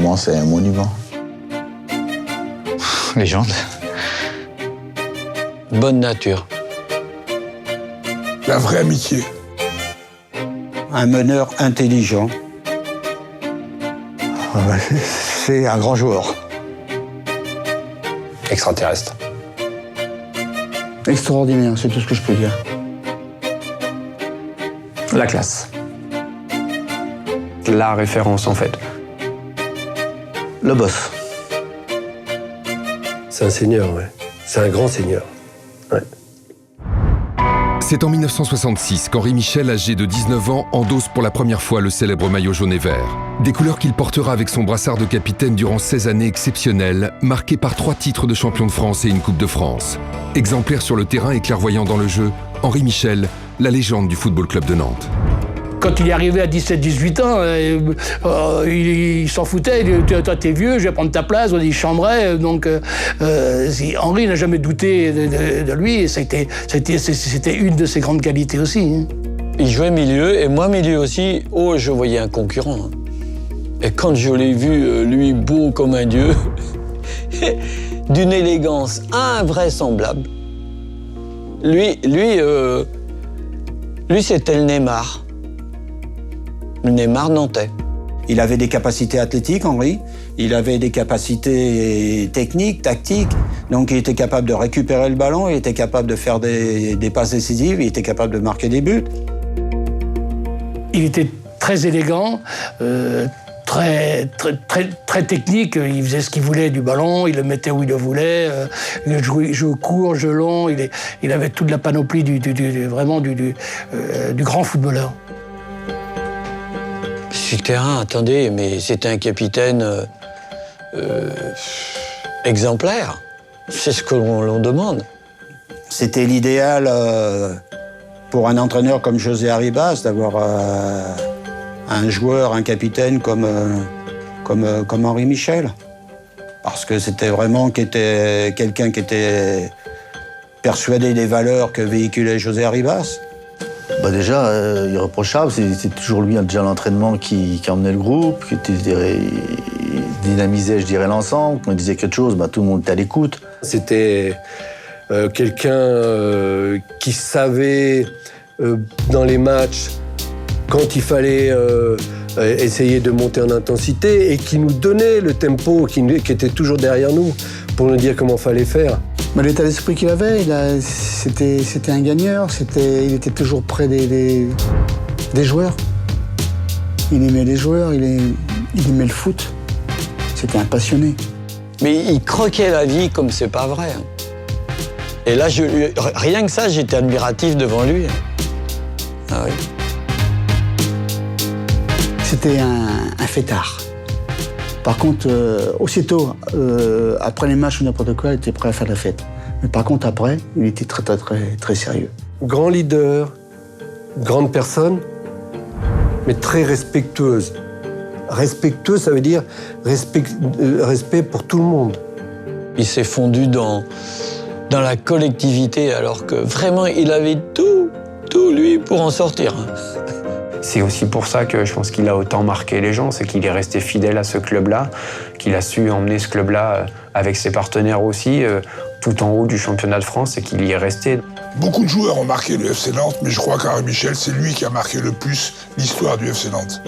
moi, c'est un monument. Légende. Bonne nature. La vraie amitié. Un meneur intelligent. C'est un grand joueur. Extraterrestre. Extraordinaire, c'est tout ce que je peux dire. La classe. La référence, en fait. Le boss. C'est un seigneur, ouais. C'est un grand seigneur. Ouais. C'est en 1966 qu'Henri Michel, âgé de 19 ans, endosse pour la première fois le célèbre maillot jaune et vert. Des couleurs qu'il portera avec son brassard de capitaine durant 16 années exceptionnelles, marquées par 3 titres de champion de France et une Coupe de France. Exemplaire sur le terrain et clairvoyant dans le jeu, Henri Michel, la légende du Football Club de Nantes. Quand il est arrivé à 17-18 ans, il s'en foutait. Il dit, toi, t'es vieux, je vais prendre ta place. Il chambrait. Donc, Henri n'a jamais douté de lui. Et c'était une de ses grandes qualités aussi. Hein. Il jouait milieu, et moi, milieu aussi. Oh, je voyais un concurrent. Et quand je l'ai vu, lui, beau comme un dieu, d'une élégance invraisemblable. Lui, c'était le Neymar. Le Neymar nantais. Il avait des capacités athlétiques, Henri. Il avait des capacités techniques, tactiques. Donc il était capable de récupérer le ballon, il était capable de faire des passes décisives, il était capable de marquer des buts. Il était très élégant, très technique. Il faisait ce qu'il voulait du ballon, il le mettait où il le voulait. Il jouait court, jeu long. Il avait toute la panoplie du grand footballeur. Sur le terrain, attendez, mais c'était un capitaine exemplaire. C'est ce que l'on demande. C'était l'idéal pour un entraîneur comme José Arribas d'avoir un joueur, un capitaine comme Henri Michel. Parce que c'était vraiment quelqu'un qui était persuadé des valeurs que véhiculait José Arribas. Déjà, irréprochable, c'est toujours lui déjà l'entraînement qui emmenait le groupe, qui dynamisait, je dirais, l'ensemble. Quand il disait quelque chose, tout le monde était à l'écoute. C'était quelqu'un qui savait, dans les matchs, quand il fallait essayer de monter en intensité, et qui nous donnait le tempo, qui était toujours derrière nous, pour nous dire comment il fallait faire. L'état d'esprit qu'il avait, c'était un gagneur, il était toujours près des joueurs. Il aimait les joueurs, il aimait le foot. C'était un passionné. Mais il croquait la vie comme c'est pas vrai. Et là, rien que ça, j'étais admiratif devant lui. Ah oui. C'était un fêtard. Par contre, aussitôt, après les matchs ou n'importe quoi, il était prêt à faire la fête. Mais par contre, après, il était très sérieux. Grand leader, grande personne, mais très respectueuse. Respectueuse, ça veut dire respect pour tout le monde. Il s'est fondu dans la collectivité, alors que vraiment, il avait tout lui, pour en sortir. C'est aussi pour ça que je pense qu'il a autant marqué les gens, c'est qu'il est resté fidèle à ce club-là, qu'il a su emmener ce club-là avec ses partenaires aussi, tout en haut du championnat de France, et qu'il y est resté. Beaucoup de joueurs ont marqué le FC Nantes, mais je crois qu'Henri Michel, c'est lui qui a marqué le plus l'histoire du FC Nantes.